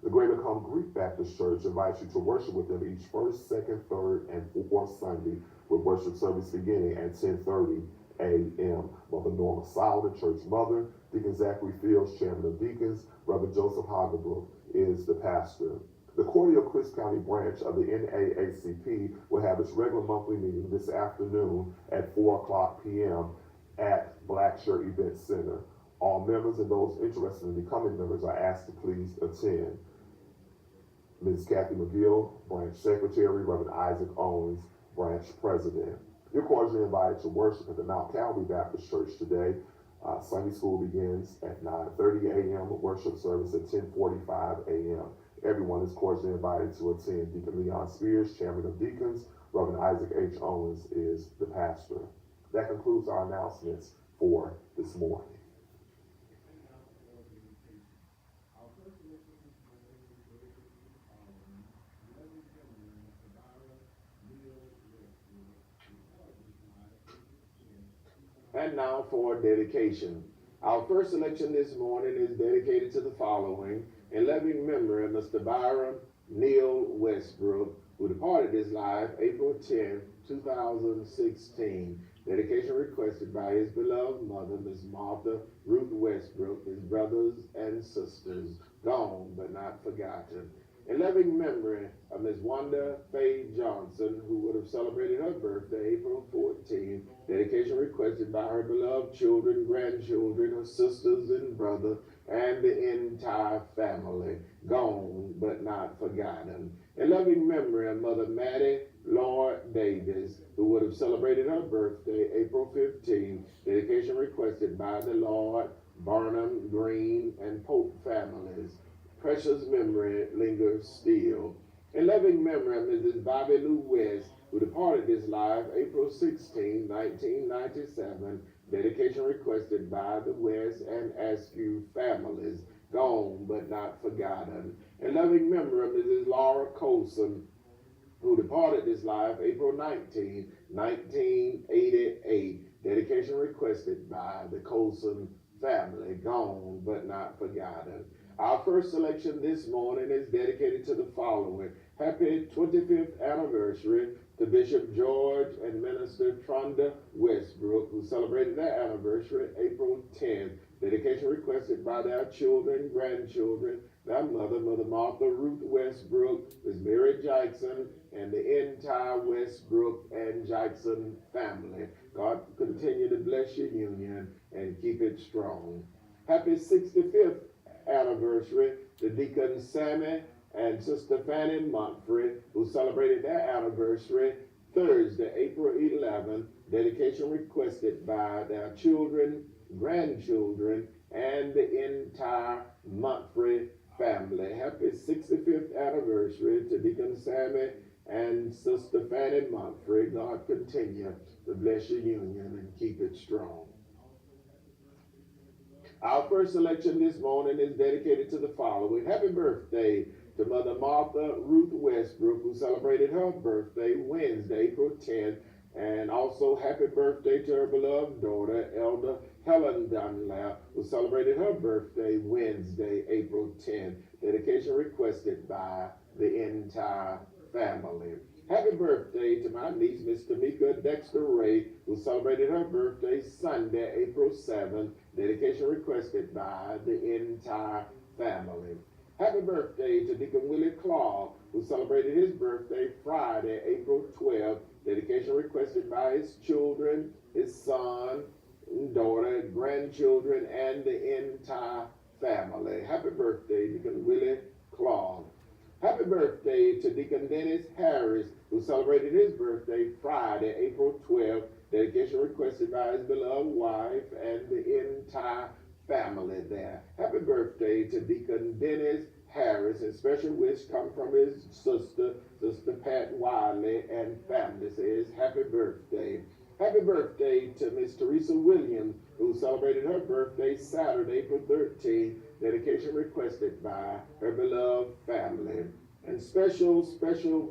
The Greater Come Greek Baptist Church invites you to worship with them each first, second, third, and fourth Sunday, with worship service beginning at 10:30 a.m. Mother Norma Solomon, Church Mother. Deacon Zachary Fields, Chairman of Deacons. Reverend Joseph Hagerbrook is the pastor. The Cordele Chris County branch of the NAACP will have its regular monthly meeting this afternoon at 4 o'clock p.m. at Blackshirt Event Center. All members and those interested in becoming members are asked to please attend. Ms. Kathy McGill, Branch Secretary, Reverend Isaac Owens, Branch President. You're cordially invited to worship at the Mount Calvary Baptist Church today. Sunday school begins at 9:30 a.m. Worship service at 10:45 a.m. Everyone is cordially invited to attend. Deacon Leon Spears, Chairman of Deacons, Reverend Isaac H. Owens is the pastor. That concludes our announcements for this morning. And now for dedication. Our first selection this morning is dedicated to the following: in loving memory of Mr. Byron Neil Westbrook, who departed this life April 10, 2016. Dedication requested by his beloved mother, Miss Martha Ruth Westbrook, his brothers and sisters, gone but not forgotten. In loving memory of Ms. Wanda Faye Johnson, who would have celebrated her birthday April 14, dedication requested by her beloved children, grandchildren, her sisters and brother, and the entire family, gone but not forgotten. In loving memory of Mother Maddie Lord Davis, who would have celebrated her birthday April 15, dedication requested by the Lord, Barnum, Green, and Pope families. Precious memory lingers still. In loving memory of Mrs. Bobby Lou West, who departed this life April 16, 1997, dedication requested by the West and Askew families, gone but not forgotten. In loving memory of Mrs. Laura Colson, who departed this life April 19, 1988, dedication requested by the Colson family, gone but not forgotten. Our first selection this morning is dedicated to the following: happy 25th anniversary to Bishop George and Minister Tronda Westbrook, who celebrated their anniversary April 10th. Dedication requested by their children, grandchildren, their mother, Mother Martha Martha Ruth Westbrook, Miss Mary Jackson, and the entire Westbrook and Jackson family. God continue to bless your union and keep it strong. Happy 65th anniversary to Deacon Sammy and Sister Fanny Montfrey, who celebrated their anniversary Thursday, April 11th. Dedication requested by their children, grandchildren, and the entire Montfrey family. Happy 65th anniversary to Deacon Sammy and Sister Fanny Montfrey. God continue to bless your union and keep it strong. Our first selection this morning is dedicated to the following. Happy birthday to Mother Martha Ruth Westbrook, who celebrated her birthday Wednesday, April 10th. And also happy birthday to her beloved daughter, Elder Helen Dunlap, who celebrated her birthday Wednesday, April 10th. Dedication requested by the entire family. Happy birthday to my niece, Miss Tamika Dexter Ray, who celebrated her birthday Sunday, April 7th. Dedication requested by the entire family. Happy birthday to Deacon Willie Clark, who celebrated his birthday Friday, April 12th. Dedication requested by his children, his son, daughter, grandchildren, and the entire family. Happy birthday, Deacon Willie Clark. Happy birthday to Deacon Dennis Harris, who celebrated his birthday Friday, April 12th. Dedication requested by his beloved wife and the entire family there. Happy birthday to Deacon Dennis Harris, and special wish come from his sister, Sister Pat Wiley, and family. Says happy birthday. Happy birthday to Miss Teresa Williams, who celebrated her birthday Saturday, April 13th. Dedication requested by her beloved family. And special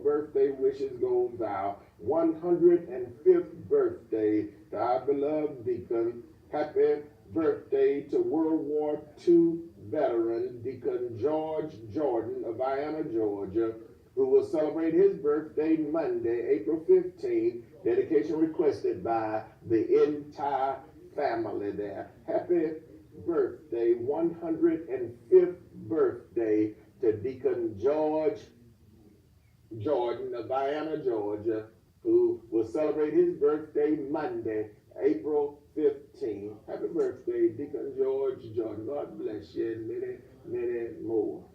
birthday wishes goes out. 105th birthday to our beloved Deacon. Happy birthday to World War II veteran Deacon George Jordan of Vienna, Georgia, who will celebrate his birthday Monday, April 15th. Dedication requested by the entire family there. Happy birthday, 105th birthday to Deacon George Jordan of Vienna, Georgia, who will celebrate his birthday Monday, April 15th. Happy birthday, Deacon George Jordan. God bless you and many, many more.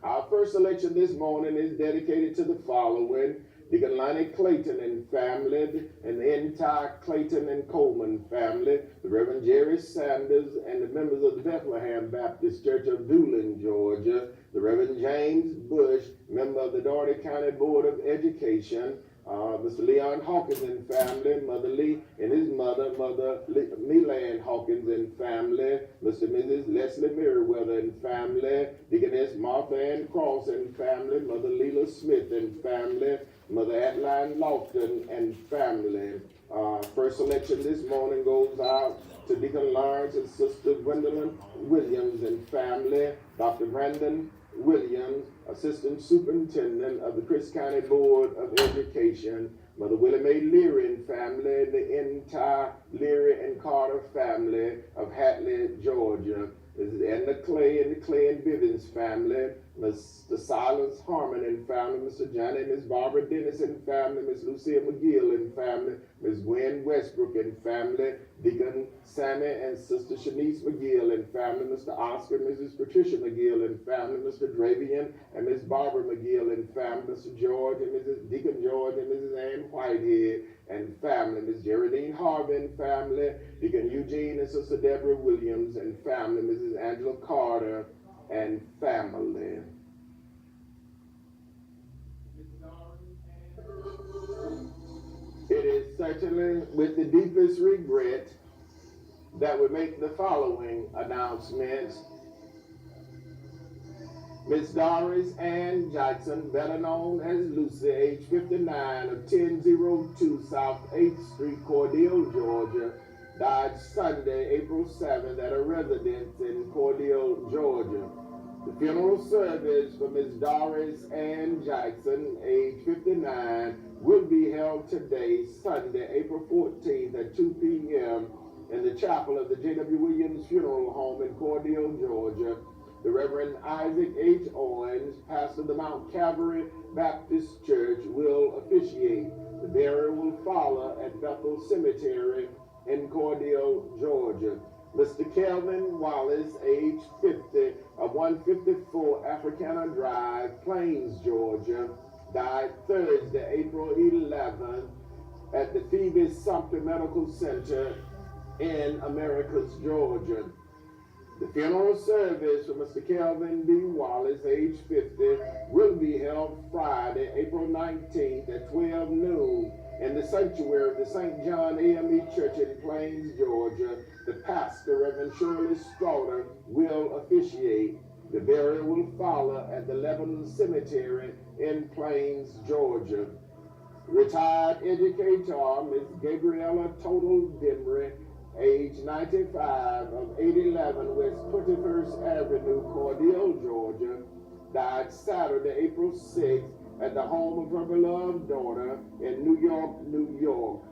Our first selection this morning is dedicated to the following. Deacon Lonnie Clayton and family, and the entire Clayton and Coleman family, the Reverend Jerry Sanders, and the members of the Bethlehem Baptist Church of Doolin, Georgia, the Reverend James Bush, member of the Dougherty County Board of Education, Mr. Leon Hawkins and family, Mother Lee and his mother, Mother Melan Hawkins and family, Mr. and Mrs. Leslie Merriweather and family, Deaconess Martha Ann Cross and family, Mother Leela Smith and family, Mother Adeline Lofton and family. First selection this morning goes out to Deacon Lawrence and Sister Gwendolyn Williams and family, Dr. Brandon Williams, Assistant Superintendent of the Chris County Board of Education, Mother Willie Mae Leary and family, the entire Leary and Carter family of Hatley, Georgia, and the Clay and Bivens family, Mr. Silas Harmon and family, Mr. Johnny and Miss Barbara Dennis and family, Miss Lucia McGill and family, Miss Gwen Westbrook and family, Deacon Sammy and Sister Shanice McGill and family, Mr. Oscar and Mrs. Patricia McGill and family, Mr. Dravian and Miss Barbara McGill and family, Mr. George and Mrs. Deacon George and Mrs. Ann Whitehead and family, Miss Geraldine Harvey and family, Deacon Eugene and Sister Deborah Williams and family, Mrs. Angela Carter and family. It is certainly with the deepest regret that we make the following announcements. Miss Doris Ann Jackson, better known as Lucy, age 59, of 1002 South 8th Street, Cordele, Georgia, died Sunday, April 7th at a residence in Cordele, Georgia. The funeral service for Miss Doris Ann Jackson, age 59, will be held today, Sunday, April 14th at 2 p.m. in the chapel of the Jwwilliams Funeral Home in Cordele, Georgia, the Reverend Isaac H. Owens, pastor of the Mount Calvary Baptist Church, will officiate. The burial will follow at Bethel Cemetery in Cordele, Georgia. Mr. Kelvin Wallace, age 50, of 154 Africana Drive, Plains, Georgia, died Thursday, April 11th, at the Phoebe Sumter Medical Center in Americus, Georgia. The funeral service for Mr. Kelvin B. Wallace, age 50, will be held Friday, April 19th at 12 noon in the sanctuary of the St. John AME Church in Plains, Georgia. The pastor, Reverend Shirley Stroughter, will officiate. The burial will follow at the Lebanon Cemetery in Plains, Georgia. Retired educator, Ms. Gabriella Total Demry, age 95, of 811 West 21st Avenue, Cordele, Georgia, died Saturday, April 6th, at the home of her beloved daughter in New York, New York.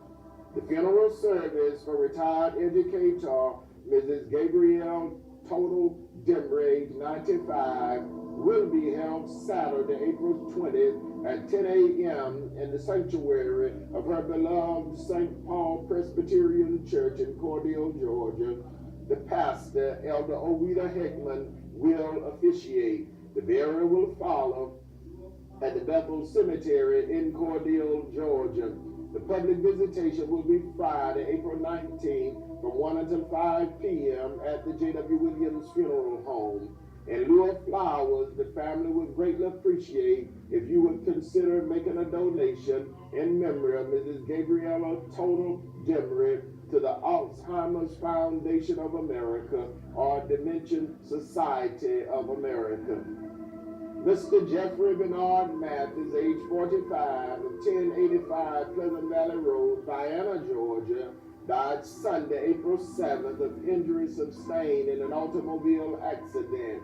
The funeral service for retired educator, Mrs. Gabrielle Total Demry, age 95, will be held Saturday, April 20th at 10 a.m. in the sanctuary of her beloved St. Paul Presbyterian Church in Cordele, Georgia. The pastor, Elder Owita Hickman, will officiate. The burial will follow at the Bethel Cemetery in Cordele, Georgia. The public visitation will be Friday, April 19th from 1 until 5 p.m. at the Jwwilliams Funeral Home. In lieu of flowers, the family would greatly appreciate if you would consider making a donation in memory of Mrs. Gabriella Total Demry to the Alzheimer's Foundation of America or Dementia Society of America. Mr. Jeffrey Bernard Mathis, age 45, of 1085 Pleasant Valley Road, Vienna, Georgia, died Sunday, April 7th, of injuries sustained in an automobile accident.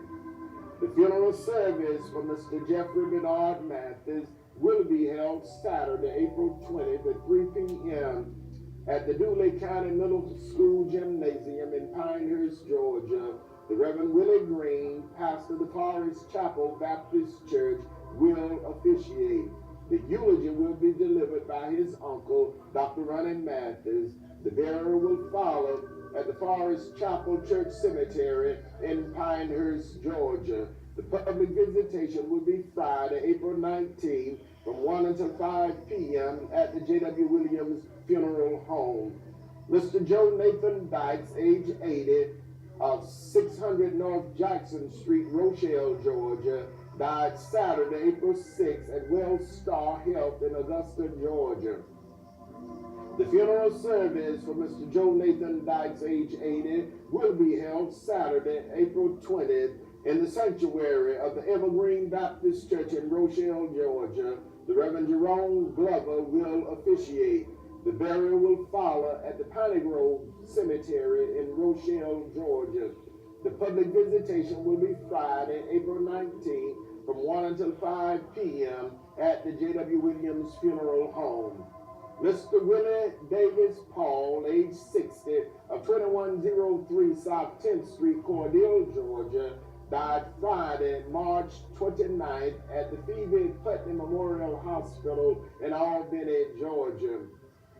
The funeral service for Mr. Jeffrey Bernard Mathis will be held Saturday, April 20th at 3 p.m. at the Dooley County Middle School Gymnasium in Pinehurst, Georgia. The Reverend Willie Green, pastor of the Forest Chapel Baptist Church, will officiate. The eulogy will be delivered by his uncle, Dr. Ronnie Mathis. The burial will follow at the Forest Chapel Church Cemetery in Pinehurst, Georgia. The public visitation will be Friday, April 19th from 1 until 5 p.m. at the Jwwilliams Funeral Home. Mr. Joe Nathan Dykes, age 80, of 600 North Jackson Street, Rochelle, Georgia, died Saturday, April 6th at WellStar Health in Augusta, Georgia. The funeral service for Mr. Joe Nathan Dykes, age 80, will be held Saturday, April 20th in the sanctuary of the Evergreen Baptist Church in Rochelle, Georgia. The Reverend Jerome Glover will officiate. The burial will follow at the Piney Grove Cemetery in Rochelle, Georgia. The public visitation will be Friday, April 19th from 1 until 5 p.m. at the Jwwilliams Funeral Home. Mr. Willie Davis Paul, age 60, of 2103 South 10th Street, Cordele, Georgia, died Friday, March 29th at the Phoebe Putnam Memorial Hospital in Albany, Georgia.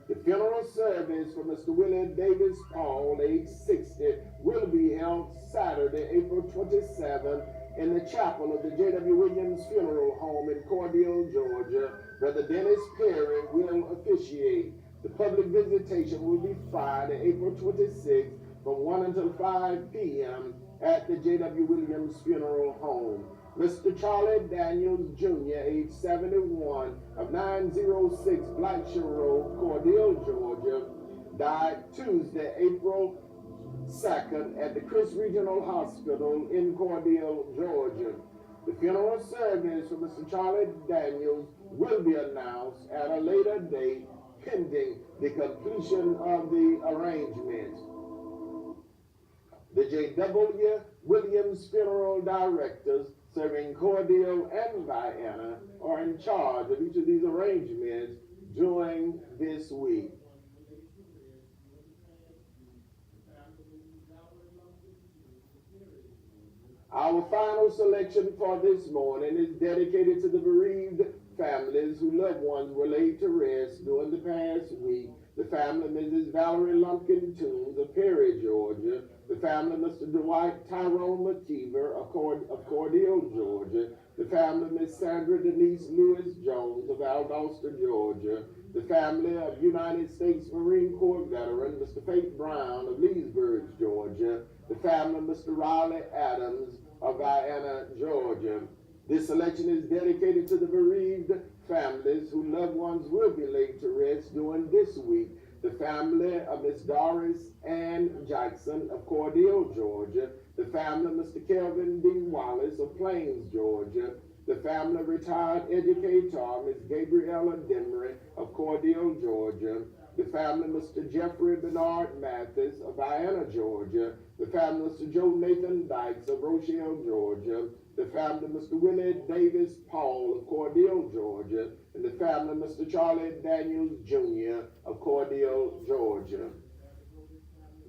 The funeral service for Mr. Willie Davis Paul, age 60, will be held Saturday, April 27th in the chapel of the Jwwilliams Funeral Home in Cordele, Georgia. Brother Dennis Perry will officiate. The public visitation will be Friday, April 26th from 1 until 5 p.m. at the Jwwilliams Funeral Home. Mr. Charlie Daniels, Jr., age 71, of 906 Blackshear Road, Cordele, Georgia, died Tuesday, April 2nd at the Chris Regional Hospital in Cordele, Georgia. The funeral service for Mr. Charlie Daniels will be announced at a later date pending the completion of the arrangements. The Jwwilliams Funeral Directors serving Cordele and Vienna are in charge of each of these arrangements during this week. Our final selection for this morning is dedicated to the bereaved families whose loved ones were laid to rest during the past week. The family Mrs. Valerie Lumpkin Toombs of Perry, Georgia. The family Mr. Dwight Tyrone McKeever of Cordele, Georgia. The family Miss Sandra Denise Lewis Jones of Valdosta, Georgia. The family of United States Marine Corps veteran Mr. Faith Brown of Leesburg, Georgia. The family of Mr. Riley Adams of Vienna, Georgia. This selection is dedicated to the bereaved families whose loved ones will be laid to rest during this week. The family of Miss Doris Ann Jackson of Cordele, Georgia. The family of Mr. Kelvin D. Wallace of Plains, Georgia. The family of retired educator Miss Gabriella Demery of Cordele, Georgia. The family of Mr. Jeffrey Bernard Mathis of Vienna, Georgia. The family of Mr. Joe Nathan Dykes of Rochelle, Georgia. The family of Mr. Willie Davis Paul of Cordele, Georgia. And the family of Mr. Charlie Daniels Jr. of Cordele, Georgia.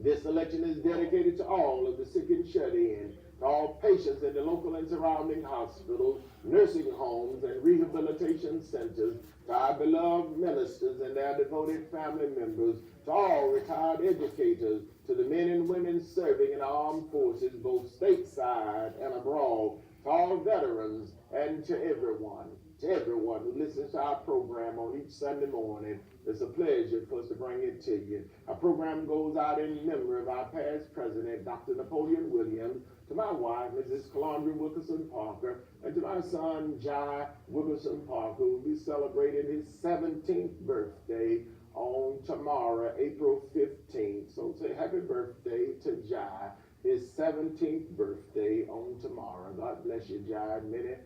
This selection is dedicated to all of the sick and shut in, to all patients in the local and surrounding hospitals, nursing homes, and rehabilitation centers, to our beloved ministers and their devoted family members, to all retired educators, to the men and women serving in armed forces, both stateside and abroad, to all veterans, and to everyone who listens to our program on each Sunday morning. It's a pleasure for us to bring it to you. Our program goes out in memory of our past president, Dr. Napoleon Williams, to my wife, Mrs. Calandra Wilkerson Parker, and to my son, Jai Wilkerson Parker, who will be celebrating his 17th birthday on tomorrow, April 15th. So say happy birthday to Jai, his 17th birthday on tomorrow. God bless you, Jai, many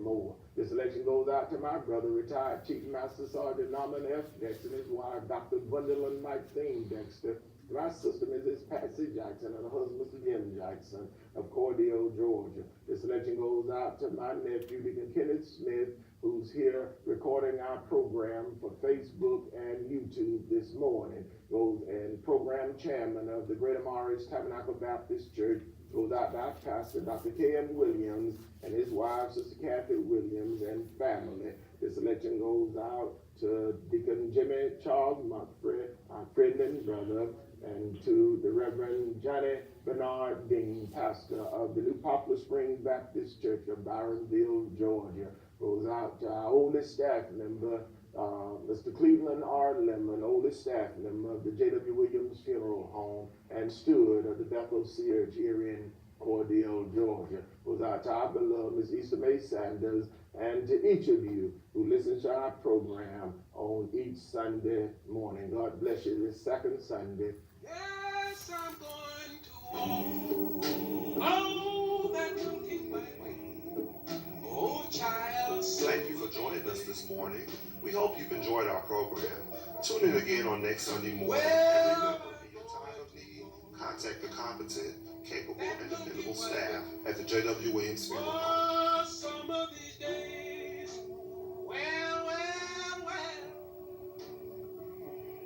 more. This election goes out to my brother, retired Chief Master Sergeant Norman F. Dexter, and his wife, Dr. Gwendolyn Maxine Dexter. My sister, Mrs. Patsy Jackson, and her husband, Mr. Jim Jackson of Cordele, Georgia. This election goes out to my nephew, Deacon Kenneth Smith, who's here recording our program for Facebook and YouTube this morning. And program chairman of the Greater Morris Tabernacle Baptist Church. Goes out to our pastor, Dr. K.M. Williams, and his wife, Sister Kathy Williams, and family. This election goes out to Deacon Jimmy Charles Montfrey, our friend and brother, and to the Reverend Johnny Bernard Dean, pastor of the New Poplar Springs Baptist Church of Byronville, Georgia. Goes out to our oldest staff member, Mr. Cleveland R. Lemon, oldest staff member of the Jwwilliams Funeral Home and steward of the Bethel Search here in Cordele, Georgia. Goes out to our beloved Miss Easter May Sanders, and to each of you who listens to our program on each Sunday morning. God bless you this second Sunday. Yes, I'm going to walk all that looking my way. Oh, child. Thank you for joining us this morning. We hope you've enjoyed our program. Tune in again on next Sunday morning. And remember, in your time of need, contact the competent, capable, and dependable staff at the Jwwilliams Funeral Home.